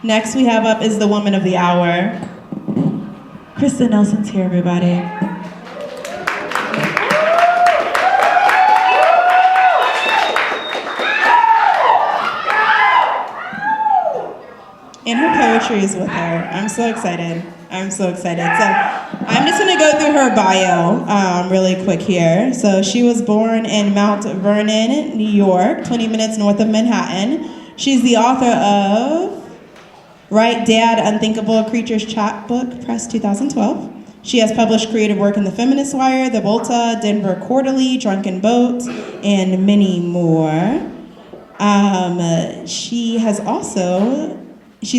Next we have up is the woman of the hour. Kristen Nelson's here, everybody. And her poetry is with her. I'm so excited. So I'm just gonna go through her bio really quick here. So she was born in Mount Vernon, New York, 20 minutes north of Manhattan. She's the author of Right Dad, Unthinkable Creatures Chapbook, Press 2012. She has published creative work in the Feminist Wire, the Volta, Denver Quarterly, Drunken Boat, and many more. She's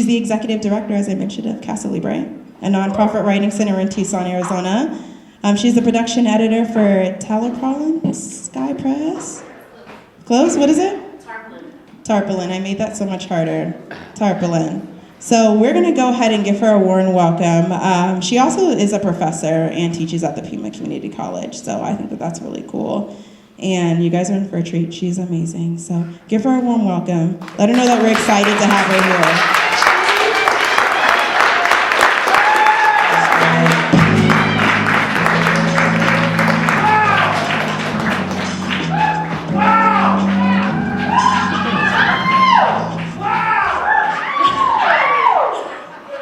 the executive director, as I mentioned, of Casa Libre, a nonprofit writing center in Tucson, Arizona. She's the production editor for Taurpaulin Sky Press. Close, what is it? Taurpaulin, I made that so much harder. Taurpaulin. So we're gonna go ahead and give her a warm welcome. She also is a professor and teaches at the Pima Community College, so I think that that's really cool. And you guys are in for a treat. She's amazing. So give her a warm welcome. Let her know that we're excited to have her here.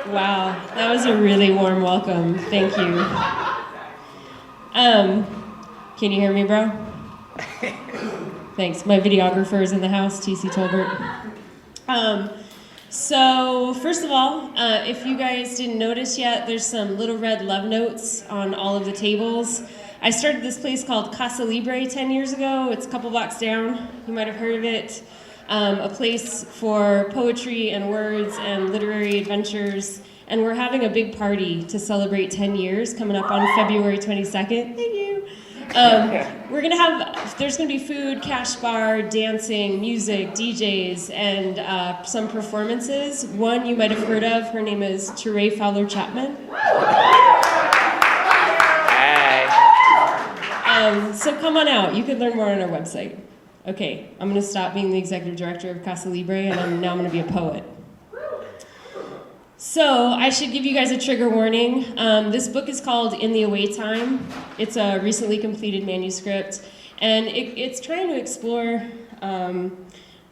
Wow, that was a really warm welcome. Thank you. Can you hear me, bro? Thanks. My videographer is in the house, TC Tolbert. So first of all, if you guys didn't notice yet, there's some little red love notes on all of the tables. I started this place called Casa Libre 10 years ago. It's a couple blocks down. You might have heard of it. A place for poetry and words and literary adventures. And we're having a big party to celebrate 10 years coming up on February 22nd. Thank you. There's gonna be food, cash bar, dancing, music, DJs, and some performances. One you might have heard of, her name is Teré Fowler-Chapman. Hey. So come on out, you can learn more on our website. Okay, I'm gonna stop being the executive director of Casa Libre, and I'm gonna be a poet. So I should give you guys a trigger warning. This book is called In the Away Time. It's a recently completed manuscript, and it's trying to explore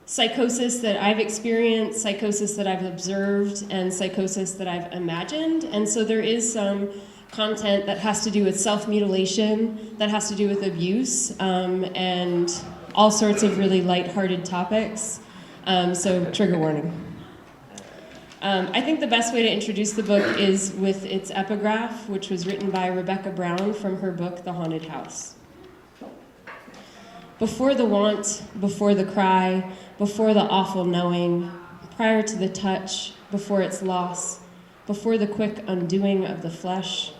psychosis that I've experienced, psychosis that I've observed, and psychosis that I've imagined. And so there is some content that has to do with self-mutilation, that has to do with abuse, and all sorts of really lighthearted topics. So trigger warning. I think the best way to introduce the book is with its epigraph, which was written by Rebecca Brown from her book, The Haunted House. Before the want, before the cry, before the awful knowing, prior to the touch, before its loss, before the quick undoing of the flesh,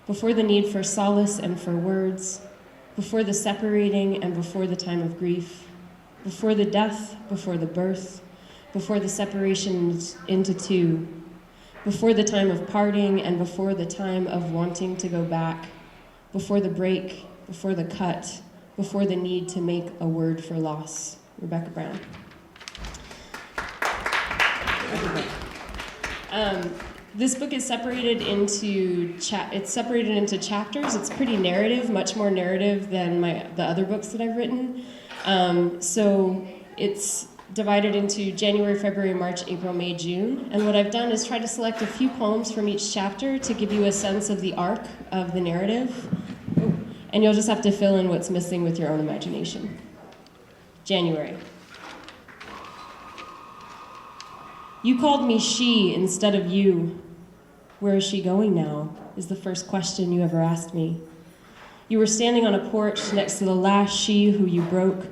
before the need for solace and for words, before the separating and before the time of grief, before the death, before the birth, before the separation into two, before the time of parting and before the time of wanting to go back, before the break, before the cut, before the need to make a word for loss. Rebecca Brown. This book is separated into chapters. It's pretty narrative, much more narrative than the other books that I've written. So it's divided into January, February, March, April, May, June. And what I've done is try to select a few poems from each chapter to give you a sense of the arc of the narrative. And you'll just have to fill in what's missing with your own imagination. January. You called me she instead of you. Where is she going now? Is the first question you ever asked me. You were standing on a porch next to the last she who you broke.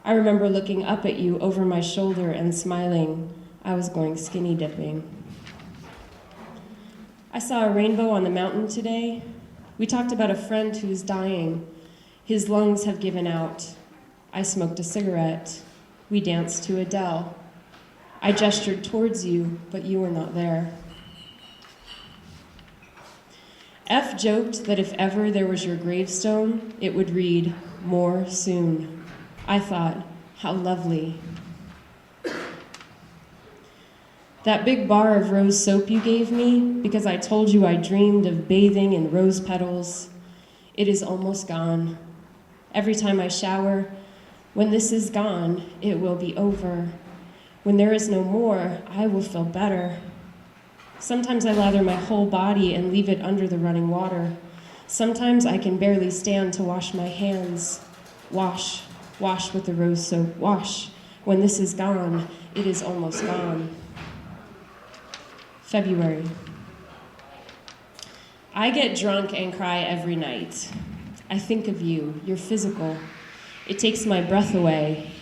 I remember looking up at you over my shoulder and smiling. I was going skinny dipping. I saw a rainbow on the mountain today. We talked about a friend who's dying. His lungs have given out. I smoked a cigarette. We danced to Adele. I gestured towards you, but you were not there. F joked that if ever there was your gravestone, it would read, "More soon." I thought, how lovely. That big bar of rose soap you gave me because I told you I dreamed of bathing in rose petals, it is almost gone. Every time I shower, when this is gone, it will be over. When there is no more, I will feel better. Sometimes I lather my whole body and leave it under the running water. Sometimes I can barely stand to wash my hands. Wash, wash with the rose soap, wash. When this is gone, it is almost gone. February. I get drunk and cry every night. I think of you, you're physical. It takes my breath away.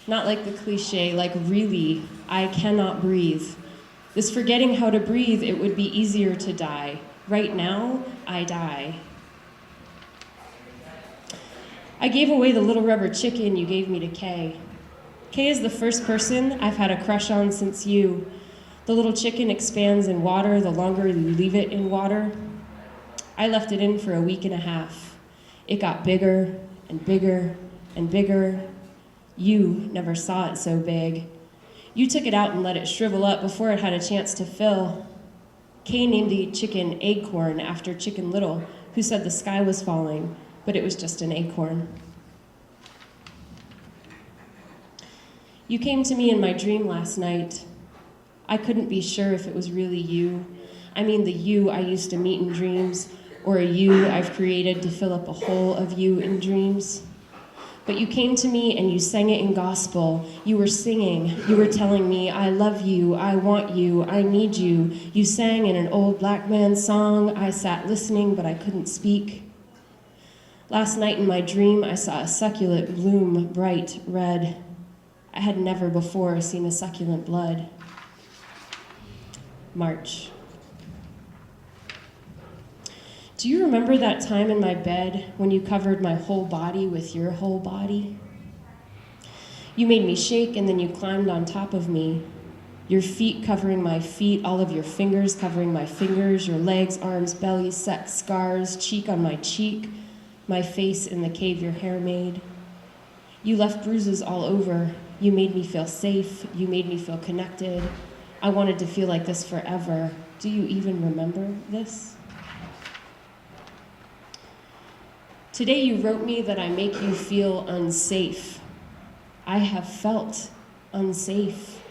Not like the cliche, like really, I cannot breathe. This forgetting how to breathe, it would be easier to die. Right now, I die. I gave away the little rubber chicken you gave me to Kay. Kay is the first person I've had a crush on since you. The little chicken expands in water the longer you leave it in water. I left it in for a week and a half. It got bigger and bigger and bigger. You never saw it so big. You took it out and let it shrivel up before it had a chance to fill. Kay named the chicken Acorn after Chicken Little, who said the sky was falling, but it was just an acorn. You came to me in my dream last night. I couldn't be sure if it was really you. I mean the you I used to meet in dreams, or a you I've created to fill up a hole of you in dreams. But you came to me and you sang it in gospel. You were singing. You were telling me, I love you, I want you, I need you. You sang in an old black man's song. I sat listening, but I couldn't speak. Last night in my dream, I saw a succulent bloom bright red. I had never before seen a succulent blood. March. Do you remember that time in my bed when you covered my whole body with your whole body? You made me shake and then you climbed on top of me. Your feet covering my feet, all of your fingers covering my fingers, your legs, arms, belly, sex, scars, cheek on my cheek, my face in the cave your hair made. You left bruises all over. You made me feel safe. You made me feel connected. I wanted to feel like this forever. Do you even remember this? Today you wrote me that I make you feel unsafe. I have felt unsafe.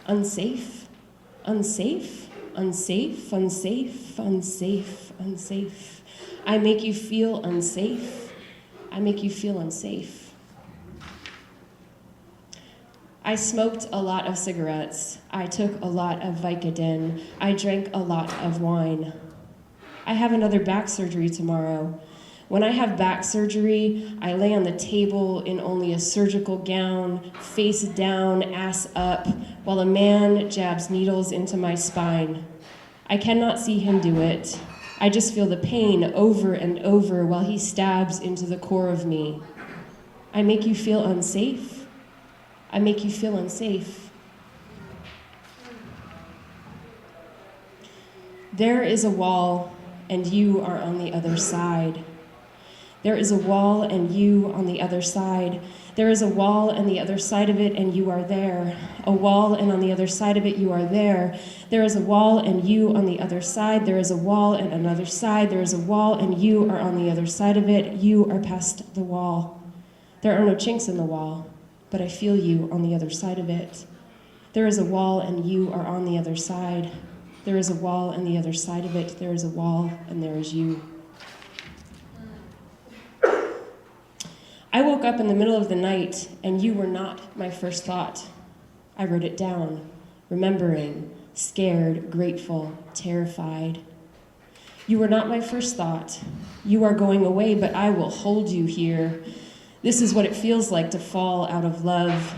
Unsafe, unsafe, unsafe, unsafe, unsafe, unsafe. I make you feel unsafe. I make you feel unsafe. I smoked a lot of cigarettes. I took a lot of Vicodin. I drank a lot of wine. I have another back surgery tomorrow. When I have back surgery, I lay on the table in only a surgical gown, face down, ass up, while a man jabs needles into my spine. I cannot see him do it. I just feel the pain over and over while he stabs into the core of me. I make you feel unsafe. I make you feel unsafe. There is a wall, and you are on the other side. There is a wall, and you on the other side. There is a wall, and the other side of it, and you are there. A wall, and on the other side of it, you are there. There is a wall, and you on the other side. There is a wall, and another side. There is a wall, and you are on the other side of it. You are past the wall. There are no chinks in the wall, but I feel you on the other side of it. There is a wall, and you are on the other side. There is a wall, and the other side of it. There is a wall, and there is you. I woke up in the middle of the night, and you were not my first thought. I wrote it down, remembering, scared, grateful, terrified. You were not my first thought. You are going away, but I will hold you here. This is what it feels like to fall out of love,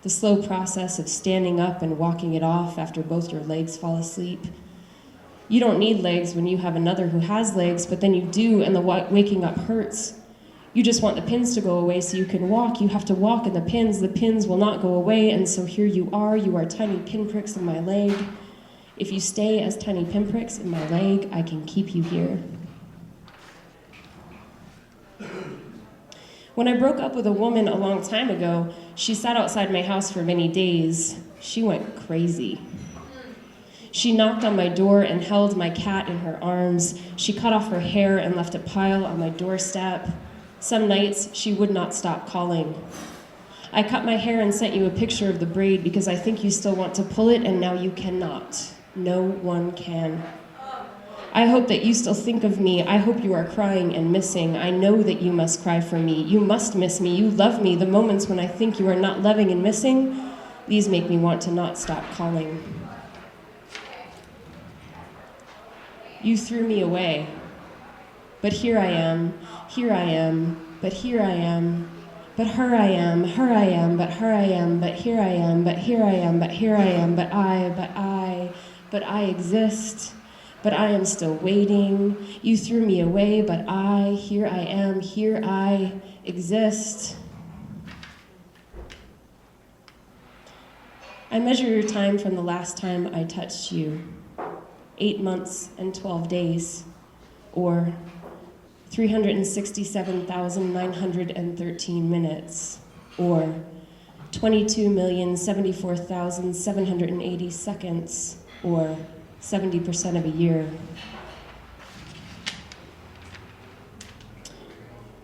the slow process of standing up and walking it off after both your legs fall asleep. You don't need legs when you have another who has legs, but then you do, and the waking up hurts. You just want the pins to go away so you can walk. You have to walk, and the pins will not go away, and so here you are tiny pinpricks in my leg. If you stay as tiny pinpricks in my leg, I can keep you here. When I broke up with a woman a long time ago, she sat outside my house for many days. She went crazy. She knocked on my door and held my cat in her arms. She cut off her hair and left a pile on my doorstep. Some nights, she would not stop calling. I cut my hair and sent you a picture of the braid because I think you still want to pull it, and now you cannot. No one can. I hope that you still think of me. I hope you are crying and missing. I know that you must cry for me. You must miss me. You love me. The moments when I think you are not loving and missing, these make me want to not stop calling. You threw me away. But here I am, but here I am. But her I am, but her I am, but here I am, but here I am, but here I am, but I exist. But I am still waiting. You threw me away, but here I am, here I exist. I measure your time from the last time I touched you. 8 months and 12 days, or 367,913 minutes, or 22,074,780 seconds, or 70% of a year.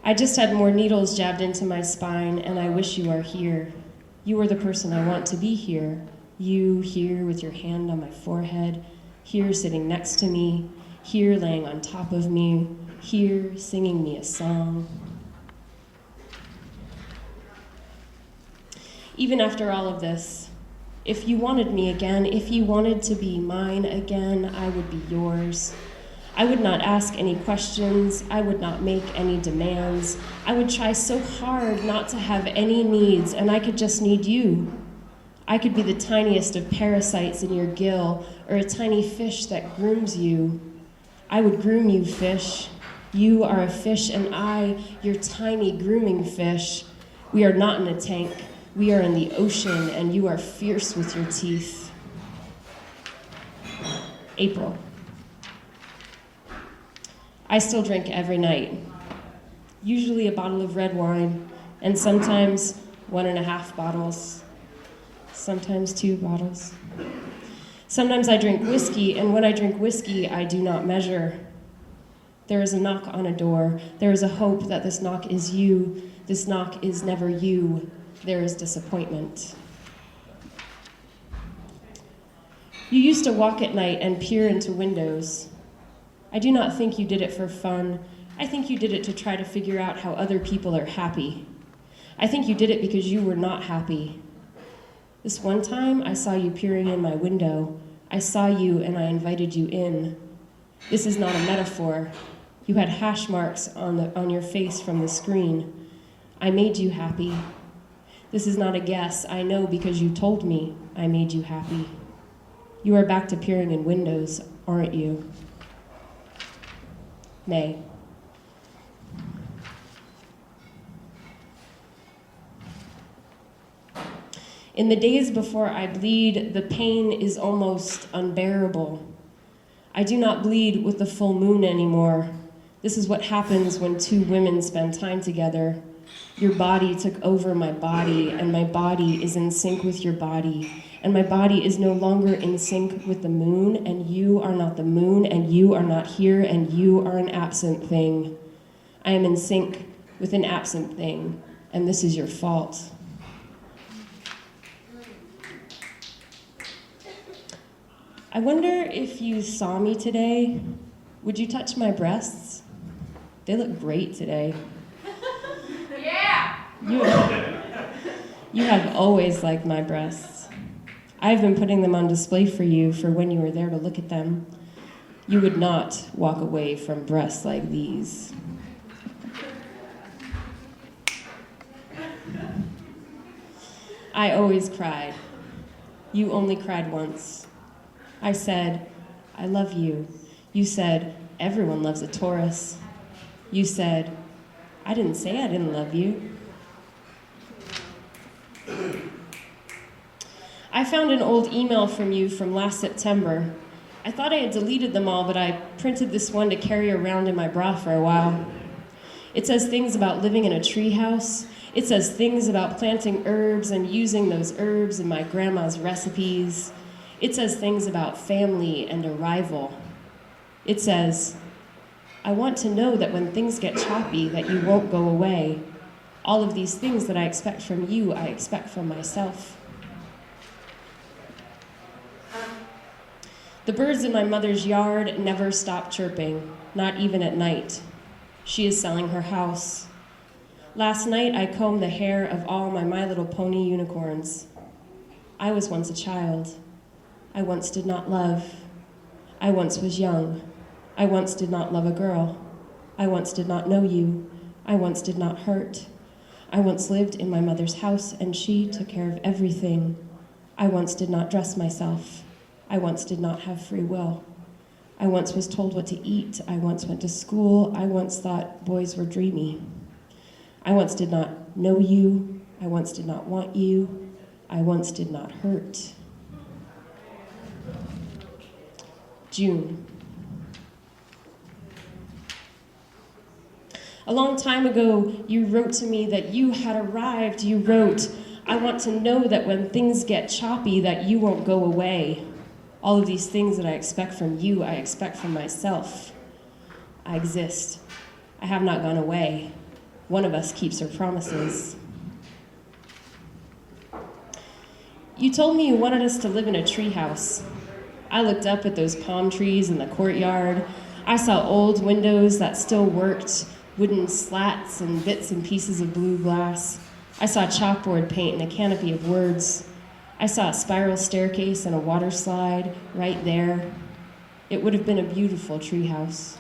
I just had more needles jabbed into my spine, and I wish you are here. You are the person I want to be here. You here with your hand on my forehead, here sitting next to me, here laying on top of me, here singing me a song. Even after all of this, if you wanted me again, if you wanted to be mine again, I would be yours. I would not ask any questions. I would not make any demands. I would try so hard not to have any needs, and I could just need you. I could be the tiniest of parasites in your gill, or a tiny fish that grooms you. I would groom you, fish. You are a fish, and I, your tiny grooming fish. We are not in a tank. We are in the ocean, and you are fierce with your teeth. April. I still drink every night. Usually a bottle of red wine, and sometimes 1.5 bottles. Sometimes 2 bottles. Sometimes I drink whiskey, and when I drink whiskey, I do not measure. There is a knock on a door. There is a hope that this knock is you. This knock is never you. There is disappointment. You used to walk at night and peer into windows. I do not think you did it for fun. I think you did it to try to figure out how other people are happy. I think you did it because you were not happy. This one time, I saw you peering in my window. I saw you and I invited you in. This is not a metaphor. You had hash marks on your face from the screen. I made you happy. This is not a guess. I know because you told me I made you happy. You are back to peering in windows, aren't you? May. In the days before I bleed, the pain is almost unbearable. I do not bleed with the full moon anymore. This is what happens when 2 women spend time together. Your body took over my body, and my body is in sync with your body. And my body is no longer in sync with the moon, and you are not the moon, and you are not here, and you are an absent thing. I am in sync with an absent thing, and this is your fault. I wonder if you saw me today. Would you touch my breasts? They look great today. Yeah! You have always liked my breasts. I've been putting them on display for you for when you were there to look at them. You would not walk away from breasts like these. I always cried. You only cried once. I said, I love you. You said, everyone loves a Taurus. You said, I didn't say I didn't love you. I found an old email from you from last September. I thought I had deleted them all, but I printed this one to carry around in my bra for a while. It says things about living in a treehouse. It says things about planting herbs and using those herbs in my grandma's recipes. It says things about family and arrival. It says, I want to know that when things get choppy, that you won't go away. All of these things that I expect from you, I expect from myself. The birds in my mother's yard never stop chirping, not even at night. She is selling her house. Last night, I combed the hair of all My Little Pony unicorns. I was once a child. I once did not love. I once was young. I once did not love a girl. I once did not know you. I once did not hurt. I once lived in my mother's house, and she took care of everything. I once did not dress myself. I once did not have free will. I once was told what to eat. I once went to school. I once thought boys were dreamy. I once did not know you. I once did not want you. I once did not hurt. June. A long time ago, you wrote to me that you had arrived. You wrote, I want to know that when things get choppy, that you won't go away. All of these things that I expect from you, I expect from myself. I exist. I have not gone away. One of us keeps her promises. You told me you wanted us to live in a treehouse. I looked up at those palm trees in the courtyard. I saw old windows that still worked, wooden slats and bits and pieces of blue glass. I saw chalkboard paint and a canopy of words. I saw a spiral staircase and a water slide right there. It would have been a beautiful treehouse.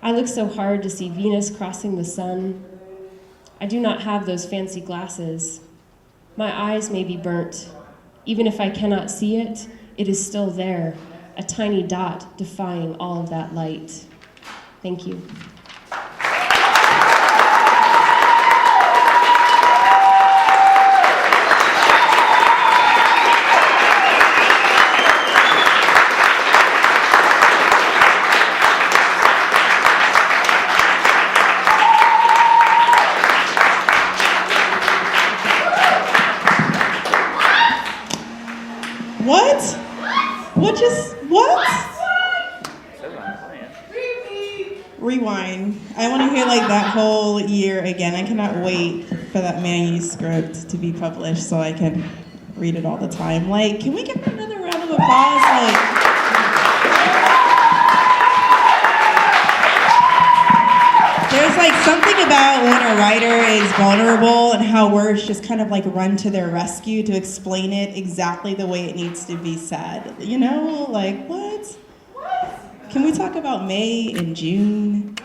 I look so hard to see Venus crossing the sun. I do not have those fancy glasses. My eyes may be burnt. Even if I cannot see it, it is still there, a tiny dot defying all of that light. Thank you. What? What? Rewind. I want to hear like that whole year again. I cannot wait for that manuscript to be published so I can read it all the time. Like, can we give her another round of applause? Like, there's like something about when a writer is vulnerable and how words just kind of like run to their rescue to explain it exactly the way it needs to be said. You know, like what? Can we talk about May and June?